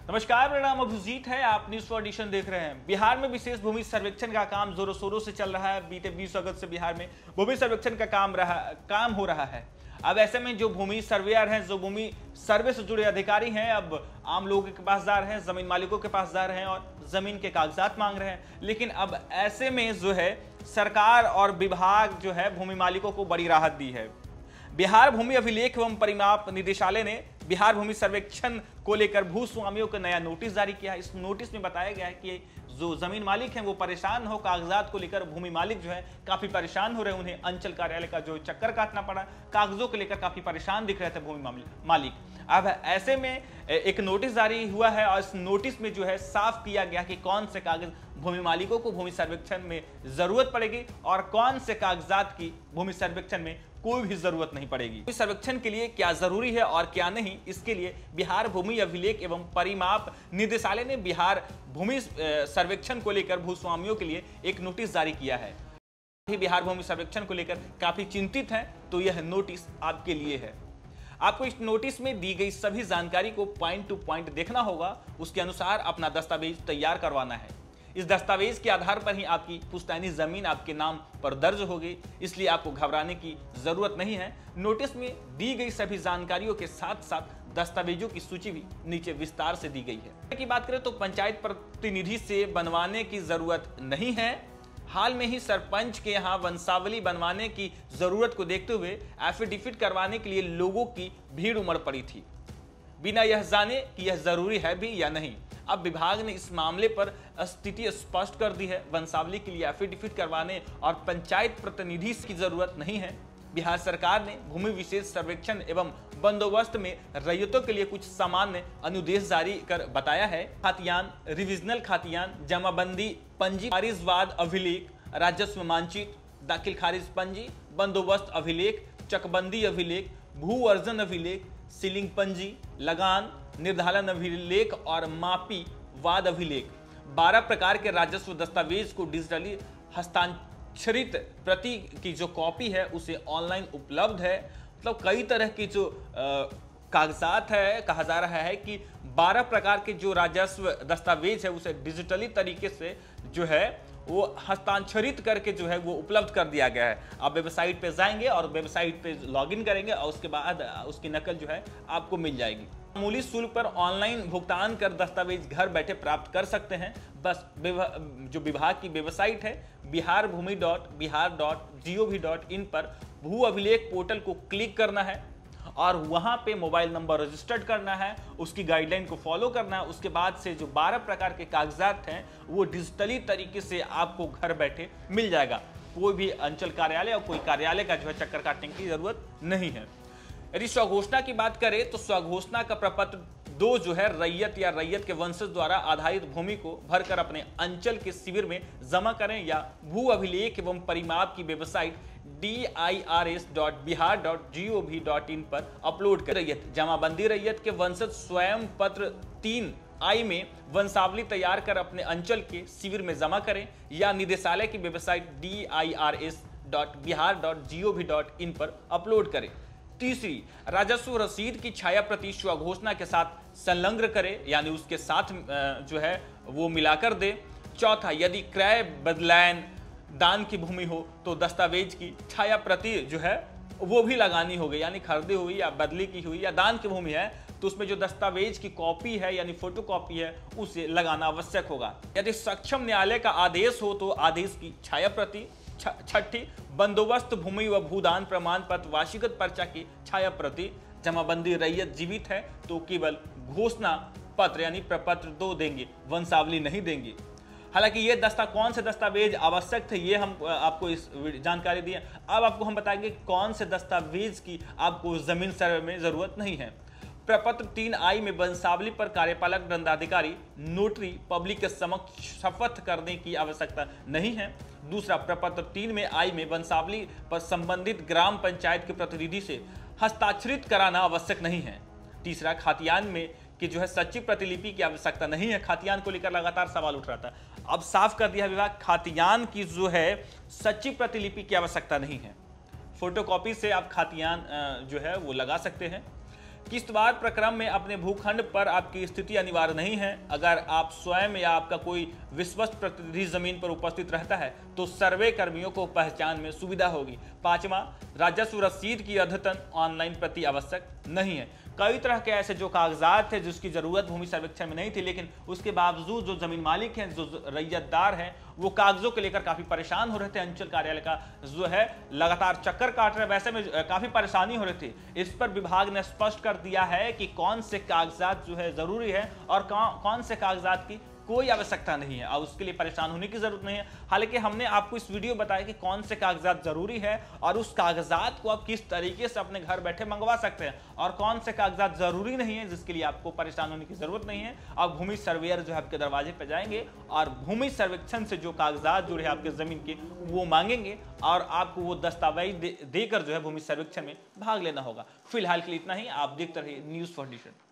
नमस्कार, मेरा नाम अभिजीत है। आप न्यूज फॉर एडिशन देख रहे हैं। बिहार में विशेष भूमि सर्वेक्षण का काम जोरों शोरों से चल रहा है। बीते 20 अगस्त से बिहार में भूमि सर्वेक्षण का काम हो रहा है। अब ऐसे में जो भूमि सर्वेयर हैं, जो भूमि सर्वे से जुड़े अधिकारी हैं, अब आम लोगों के पास जा रहे हैं, जमीन मालिकों के पास जा रहे हैं और जमीन के कागजात मांग रहे हैं। लेकिन अब ऐसे में जो है सरकार और विभाग जो है भूमि मालिकों को बड़ी राहत दी है। बिहार भूमि अभिलेख एवं परिमाप निदेशालय ने बिहार भूमि सर्वेक्षण को लेकर भूस्वामियों को नया नोटिस जारी किया है। इस नोटिस में बताया गया है कि जो जमीन मालिक हैं वो परेशान हो, कागजात को लेकर भूमि मालिक जो है काफी परेशान हो रहे हैं। उन्हें अंचल कार्यालय का जो चक्कर काटना पड़ा, कागजों को लेकर काफी परेशान दिख रहे थे भूमि मालिक। अब ऐसे में एक नोटिस जारी हुआ है और इस नोटिस में जो है साफ किया गया कि कौन से कागज भूमि मालिकों को भूमि सर्वेक्षण में जरूरत पड़ेगी और कौन से कागजात की भूमि सर्वेक्षण में कोई भी जरूरत नहीं पड़ेगी। भूमि सर्वेक्षण के लिए क्या जरूरी है और क्या नहीं, इसके लिए बिहार भूमि अभिलेख एवं परिमाप निदेशालय ने बिहार भूमि सर्वेक्षण को लेकर भूस्वामियों के लिए एक नोटिस जारी किया है। बिहार भूमि सर्वेक्षण को लेकर काफी चिंतित हैं तो यह नोटिस आपके लिए है। आपको इस नोटिस में दी गई सभी जानकारी को पॉइंट टू पॉइंट देखना होगा। उसके अनुसार अपना दस्तावेज तैयार करवाना है। इस दस्तावेज के आधार पर ही आपकी पुश्तैनी जमीन आपके नाम पर दर्ज होगी, इसलिए आपको घबराने की जरूरत नहीं है। नोटिस में दी गई सभी जानकारियों के साथ साथ दस्तावेजों की सूची भी नीचे विस्तार से दी गई है। की बात करें तो पंचायत प्रतिनिधि से बनवाने की जरूरत नहीं है। हाल में ही सरपंच के यहाँ वंशावली बनवाने की जरूरत को देखते हुए एफिडेविट करवाने के लिए लोगों की भीड़ उमड़ पड़ी थी, बिना यह जाने कि यह जरूरी है भी या नहीं। अब विभाग ने इस मामले पर स्थिति स्पष्ट कर दी है। वंशावली के लिए एफिडेविट करवाने और पंचायत प्रतिनिधि की जरूरत नहीं है। बिहार सरकार ने भूमि विशेष सर्वेक्षण एवं बंदोबस्त में रैयतों के लिए कुछ सामान्य अनुदेश जारी कर बताया है। खातियान, रिविजनल खातियान, जमाबंदी पंजी, खारिजवाद अभिलेख, राजस्व मानचित्र, दाखिल खारिज पंजी, बंदोबस्त अभिलेख, चकबंदी अभिलेख, भू अर्जन अभिलेख, सीलिंग पंजी, लगान, निर्धारण अभिलेख और मापी वाद अभिलेख। 12 प्रकार के राजस्व दस्तावेज को डिजिटली हस्ताक्षरित प्रति की जो कॉपी है उसे ऑनलाइन उपलब्ध है। मतलब कई तरह की जो कागजात है, कहा जा रहा है कि 12 प्रकार के जो राजस्व दस्तावेज है उसे डिजिटली तरीके से जो है वो हस्ताक्षरित करके जो है वो उपलब्ध कर दिया गया है। आप वेबसाइट पे जाएंगे और वेबसाइट पे लॉगिन करेंगे और उसके बाद उसकी नकल जो है आपको मिल जाएगी। मामूली शुल्क पर ऑनलाइन भुगतान कर दस्तावेज घर बैठे प्राप्त कर सकते हैं। बस जो विभाग की वेबसाइट है biharbhumi.bihar.gov.in पर भू अभिलेख पोर्टल को क्लिक करना है और वहां पे मोबाइल नंबर रजिस्टर्ड करना है, उसकी गाइडलाइन को फॉलो करना है। उसके बाद से जो 12 प्रकार के कागजात हैं वो डिजिटली तरीके से आपको घर बैठे मिल जाएगा। कोई भी अंचल कार्यालय और कोई कार्यालय का जो है चक्कर काटने की जरूरत नहीं है। यदि स्वघोषणा की बात करें तो स्वघोषणा का प्रपत्र 2 जो है रैयत या रैयत के वंशज द्वारा आधारित भूमि को भरकर अपने अंचल के शिविर में जमा करें या भू अभिलेख एवं परिमाप की वेबसाइट dirs.bihar.gov.in पर अपलोड करें। रैयत जमाबंदी रैयत के वंशज स्वयं पत्र 3I में वंशावली तैयार कर अपने अंचल के शिविर में जमा करें या निदेशालय की वेबसाइट dirs.bihar.gov.in पर अपलोड करें। तीसरी, राजस्व रसीद की छाया प्रति स्वघोषणा के साथ संलग्न करें, यानी उसके साथ जो है वो मिलाकर दे। चौथा, यदि क्रय, बदलैन, दान की भूमि हो तो दस्तावेज की छाया प्रति जो है वो भी लगानी होगी, यानी खरीदी हुई या बदली की हुई या दान की भूमि है तो उसमें जो दस्तावेज की कॉपी है यानी फोटो कॉपी है उसे लगाना आवश्यक होगा। यदि सक्षम न्यायालय का आदेश हो तो आदेश की छाया प्रति। छठी, बंदोबस्त भूमि व भूदान प्रमाण पत्र वार्षिकत पर्चा की छाया प्रति। जमाबंदी रैयत जीवित है तो केवल घोषणा पत्र यानी प्रपत्र 2 देंगे, वंशावली नहीं देंगे। हालांकि ये कौन से दस्तावेज आवश्यक थे ये हम आपको इस जानकारी दिए। अब आपको हम बताएंगे कौन से दस्तावेज की आपको जमीन सर्वे में जरूरत नहीं है। प्रपत्र 3I में वंशावली पर कार्यपालक दंडाधिकारी नोटरी पब्लिक के समक्ष शपथ करने की आवश्यकता नहीं है। दूसरा, प्रपत्र 3 में I में वंशावली पर संबंधित ग्राम पंचायत के प्रतिनिधि से हस्ताक्षरित कराना आवश्यक नहीं है। तीसरा, खातियान में कि जो है सच्ची प्रतिलिपि की आवश्यकता नहीं है। खातियान को लेकर लगातार सवाल उठ रहा था, अब साफ कर दिया विभाग, खातियान की जो है सच्ची प्रतिलिपि की आवश्यकता नहीं है। फोटोकॉपी से आप खातियान जो है वो लगा सकते हैं। किस्तवार प्रक्रम में अपने भूखंड पर आपकी स्थिति अनिवार्य नहीं है। अगर आप स्वयं या आपका कोई विश्वस्त प्रतिनिधि जमीन पर उपस्थित रहता है तो सर्वे कर्मियों को पहचान में सुविधा होगी। 5वां, राजस्व रसीद की अद्यतन ऑनलाइन प्रति आवश्यक नहीं है। कई तरह के ऐसे जो कागजात थे जिसकी जरूरत भूमि सर्वेक्षण में नहीं थी, लेकिन उसके बावजूद जो जमीन मालिक हैं, जो रैयतदार हैं, वो कागजों को लेकर काफी परेशान हो रहे थे। अंचल कार्यालय का जो है लगातार चक्कर काट रहे, वैसे में काफी परेशानी हो रही थी। इस पर विभाग ने स्पष्ट कर दिया है कि कौन से कागजात जो है जरूरी है और कौन से कागजात की कोई आवश्यकता नहीं है और उसके लिए परेशान होने की जरूरत नहीं है। हालांकि हमने आपको इस वीडियो बताया कि कौन से कागजात जरूरी है और उस कागजात को आप किस तरीके से अपने घर बैठे मंगवा सकते हैं, और कौन से कागजात जरूरी नहीं है जिसके लिए आपको परेशान होने की जरूरत नहीं है। अब भूमि सर्वेयर जो है आपके दरवाजे पर जाएंगे और भूमि सर्वेक्षण से जो कागजात जुड़े हैं आपके जमीन के वो मांगेंगे और आपको वो दस्तावेज देकर जो है भूमि सर्वेक्षण में भाग लेना होगा। फिलहाल के लिए इतना ही। आप देखते रहिए न्यूज़ फॉर नेशन।